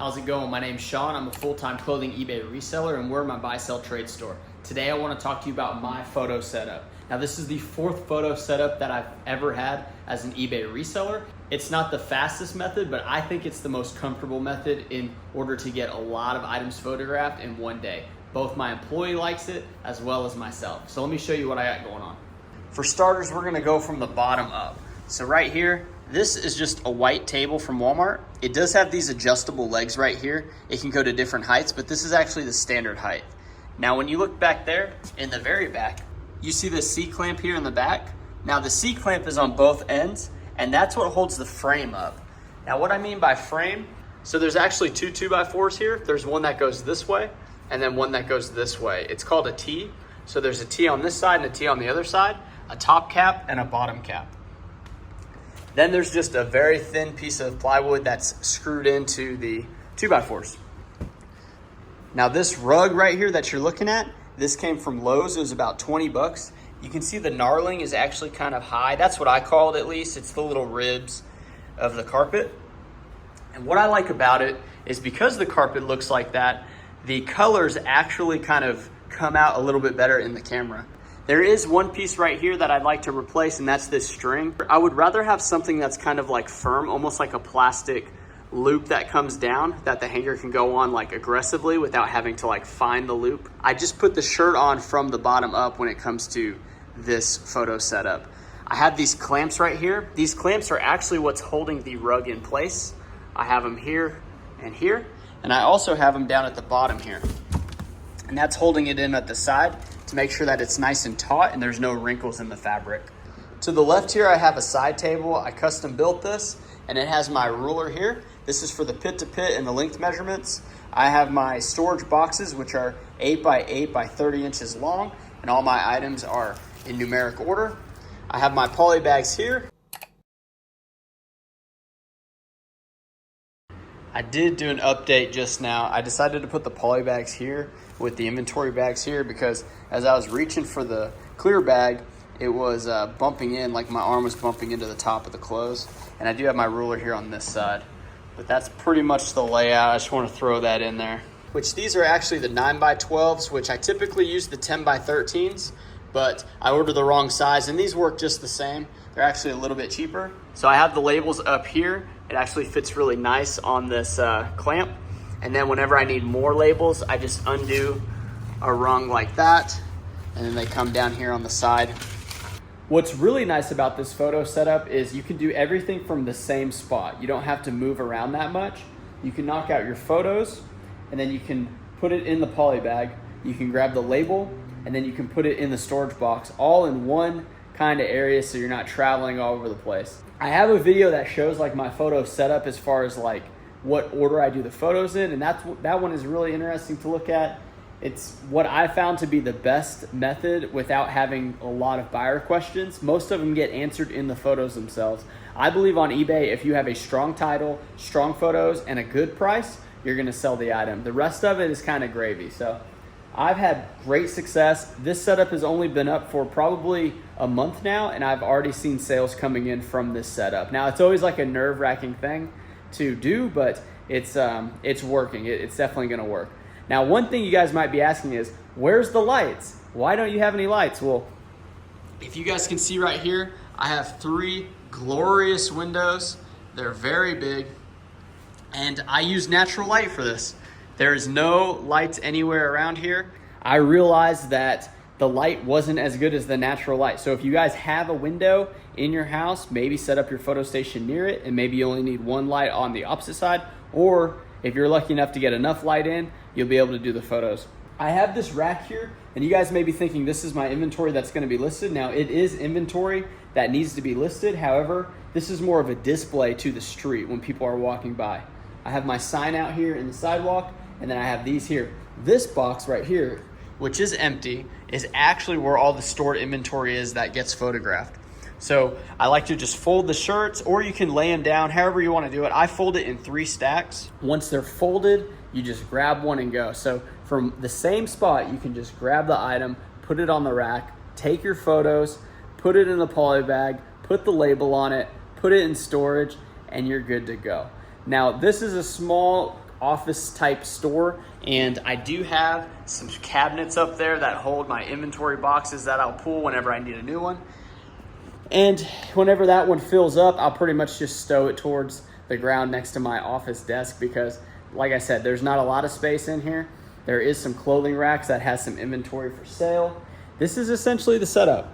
How's it going? My name's Sean. I'm a full-time clothing eBay reseller and we're my buy-sell trade store. Today I want to talk to you about my photo setup. Now this is the fourth photo setup that I've ever had as an eBay reseller. It's not the fastest method, but I think it's the most comfortable method in order to get a lot of items photographed in one day. Both my employee likes it as well as myself. So let me show you what I got going on. For starters, we're gonna go from the bottom up. So right here, this is just a white table from Walmart. It does have these adjustable legs right here. It can go to different heights, but this is actually the standard height. Now, when you look back there in the very back, you see the C-clamp here in the back. Now the C-clamp is on both ends, and that's what holds the frame up. Now what I mean by frame, so there's actually two 2x4s here. There's one that goes this way, and then one that goes this way. It's called a T. So there's a T on this side and a T on the other side, a top cap and a bottom cap. Then there's just a very thin piece of plywood that's screwed into the 2x4s. Now this rug right here that you're looking at, this came from Lowe's. It was about 20 bucks. You can see the knurling is actually kind of high. That's what I call it, at least. It's the little ribs of the carpet. And what I like about it is because the carpet looks like that, the colors actually kind of come out a little bit better in the camera. There is one piece right here that I'd like to replace, and that's this string. I would rather have something that's kind of like firm, almost like a plastic loop that comes down that the hanger can go on like aggressively without having to like find the loop. I just put the shirt on from the bottom up when it comes to this photo setup. I have these clamps right here. These clamps are actually what's holding the rug in place. I have them here, and I also have them down at the bottom here. And that's holding it in at the side to make sure that it's nice and taut and there's no wrinkles in the fabric. To the left here, I have a side table. I custom built this, and it has my ruler here. This is for the pit to pit and the length measurements. I have my storage boxes, which are 8 by 8 by 30 inches long, and all my items are in numeric order. I have my poly bags here. I did do an update just now. I decided to put the poly bags here with the inventory bags here because as I was reaching for the clear bag, it was bumping in, like my arm was bumping into the top of the clothes. And I do have my ruler here on this side. But that's pretty much the layout. I just want to throw that in there. Which these are actually the 9 by 12s, which I typically use the 10 by 13s, but I ordered the wrong size and these work just the same. They're actually a little bit cheaper. So I have the labels up here. It actually fits really nice on this clamp. And then whenever I need more labels, I just undo a rung like that, and then they come down here on the side. What's really nice about this photo setup is you can do everything from the same spot. You don't have to move around that much. You can knock out your photos, and then you can put it in the poly bag. You can grab the label, and then you can put it in the storage box, all in one kind of area so you're not traveling all over the place. I have a video that shows like my photo setup as far as like what order I do the photos in, and that one is really interesting to look at. It's what I found to be the best method without having a lot of buyer questions. Most of them get answered in the photos themselves. I believe on eBay, if you have a strong title, strong photos, and a good price, you're gonna sell the item. The rest of it is kind of gravy. So I've had great success. This setup has only been up for probably a month now, and I've already seen sales coming in from this setup. Now, it's always like a nerve-wracking thing to do, but it's working. It's definitely gonna work. Now, one thing you guys might be asking is, where's the lights? Why don't you have any lights? Well, if you guys can see right here, I have 3 glorious windows. They're very big, and I use natural light for this. There is no lights anywhere around here. I realized that the light wasn't as good as the natural light. So if you guys have a window in your house, maybe set up your photo station near it, and maybe you only need one light on the opposite side, or if you're lucky enough to get enough light in, you'll be able to do the photos. I have this rack here, and you guys may be thinking this is my inventory that's gonna be listed. Now, it is inventory that needs to be listed. However, this is more of a display to the street when people are walking by. I have my sign out here in the sidewalk, and then I have these here. This box right here, which is empty, is actually where all the stored inventory is that gets photographed. So I like to just fold the shirts, or you can lay them down, however you want to do it. I fold it in 3 stacks. Once they're folded, you just grab one and go. So from the same spot, you can just grab the item, put it on the rack, take your photos, put it in the poly bag, put the label on it, put it in storage, and you're good to go. Now, this is a small office type store, and I do have some cabinets up there that hold my inventory boxes that I'll pull whenever I need a new one. And whenever that one fills up, I'll pretty much just stow it towards the ground next to my office desk because, like I said, there's not a lot of space in here. There is some clothing racks that has some inventory for sale. This is essentially the setup.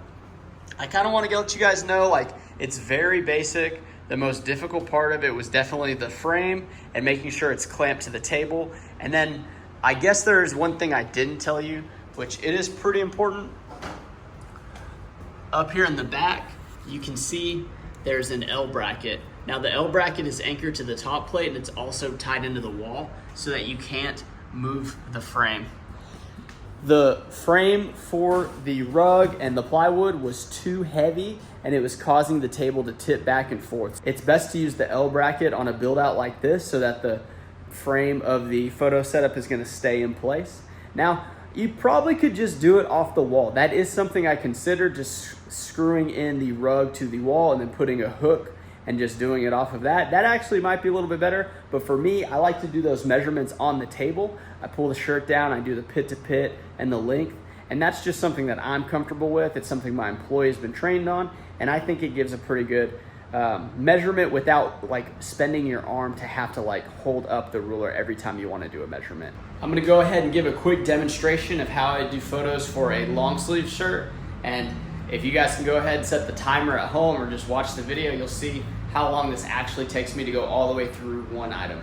I kind of want to let you guys know, like, it's very basic. The most difficult part of it was definitely the frame and making sure it's clamped to the table. And then I guess there's one thing I didn't tell you, which it is pretty important. Up here in the back, you can see there's an L bracket. Now the L bracket is anchored to the top plate and it's also tied into the wall so that you can't move the frame. The frame for the rug and the plywood was too heavy and it was causing the table to tip back and forth. It's best to use the L bracket on a build out like this so that the frame of the photo setup is gonna stay in place. Now, you probably could just do it off the wall. That is something I considered, just screwing in the rug to the wall and then putting a hook and just doing it off of that. That actually might be a little bit better, but for me, I like to do those measurements on the table. I pull the shirt down, I do the pit to pit and the length, and that's just something that I'm comfortable with. It's something my employee has been trained on, and I think it gives a pretty good measurement without like spending your arm to have to like hold up the ruler every time you want to do a measurement. I'm gonna go ahead and give a quick demonstration of how I do photos for a long sleeve shirt, and if you guys can go ahead and set the timer at home or just watch the video, you'll see how long this actually takes me to go all the way through one item.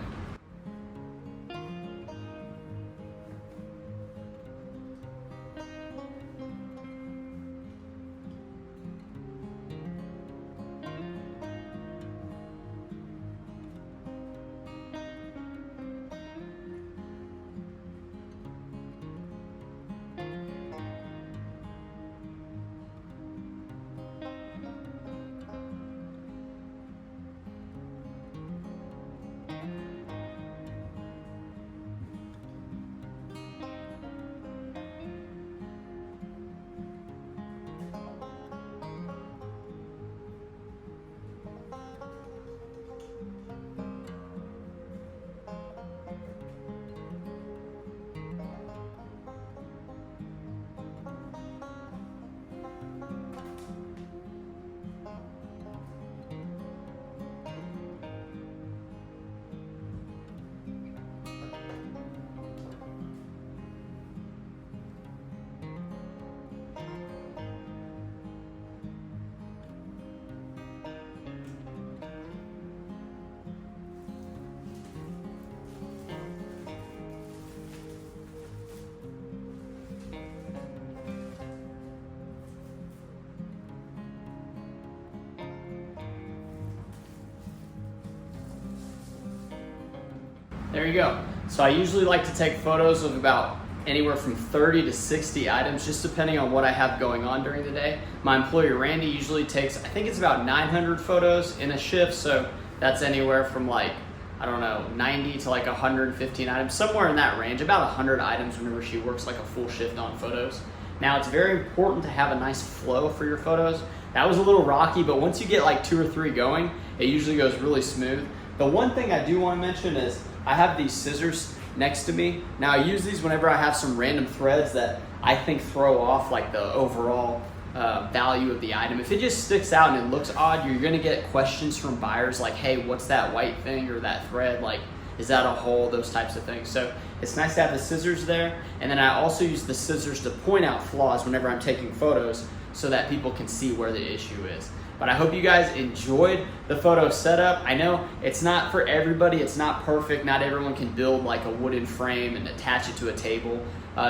There you go. So I usually like to take photos of about anywhere from 30 to 60 items, just depending on what I have going on during the day. My employee Randy usually takes, I think it's about 900 photos in a shift, so that's anywhere from like, I don't know, 90 to like 115 items, somewhere in that range, about 100 items whenever she works like a full shift on photos. Now it's very important to have a nice flow for your photos. That was a little rocky, but once you get like 2 or 3 going, it usually goes really smooth. The one thing I do want to mention is I have these scissors next to me. Now I use these whenever I have some random threads that I think throw off like the overall value of the item. If it just sticks out and it looks odd, you're gonna get questions from buyers like, hey, what's that white thing or that thread? Like, is that a hole? Those types of things. So it's nice to have the scissors there. And then I also use the scissors to point out flaws whenever I'm taking photos so that people can see where the issue is. But I hope you guys enjoyed the photo setup. I know it's not for everybody, it's not perfect. Not everyone can build like a wooden frame and attach it to a table.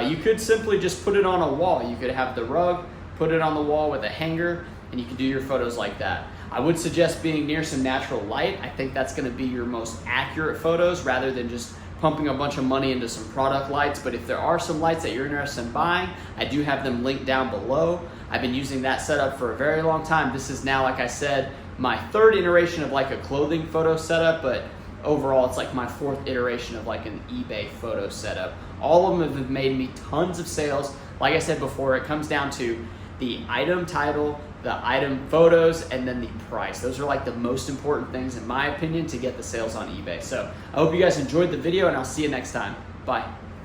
You could simply just put it on a wall. You could have the rug, put it on the wall with a hanger, and you can do your photos like that. I would suggest being near some natural light. I think that's gonna be your most accurate photos rather than just pumping a bunch of money into some product lights. But if there are some lights that you're interested in buying, I do have them linked down below. I've been using that setup for a very long time. This is now, like I said, my 3rd iteration of like a clothing photo setup, but overall it's like my 4th iteration of like an eBay photo setup. All of them have made me tons of sales. Like I said before, it comes down to the item title, the item photos, and then the price. Those are like the most important things, in my opinion, to get the sales on eBay. So I hope you guys enjoyed the video, and I'll see you next time. Bye.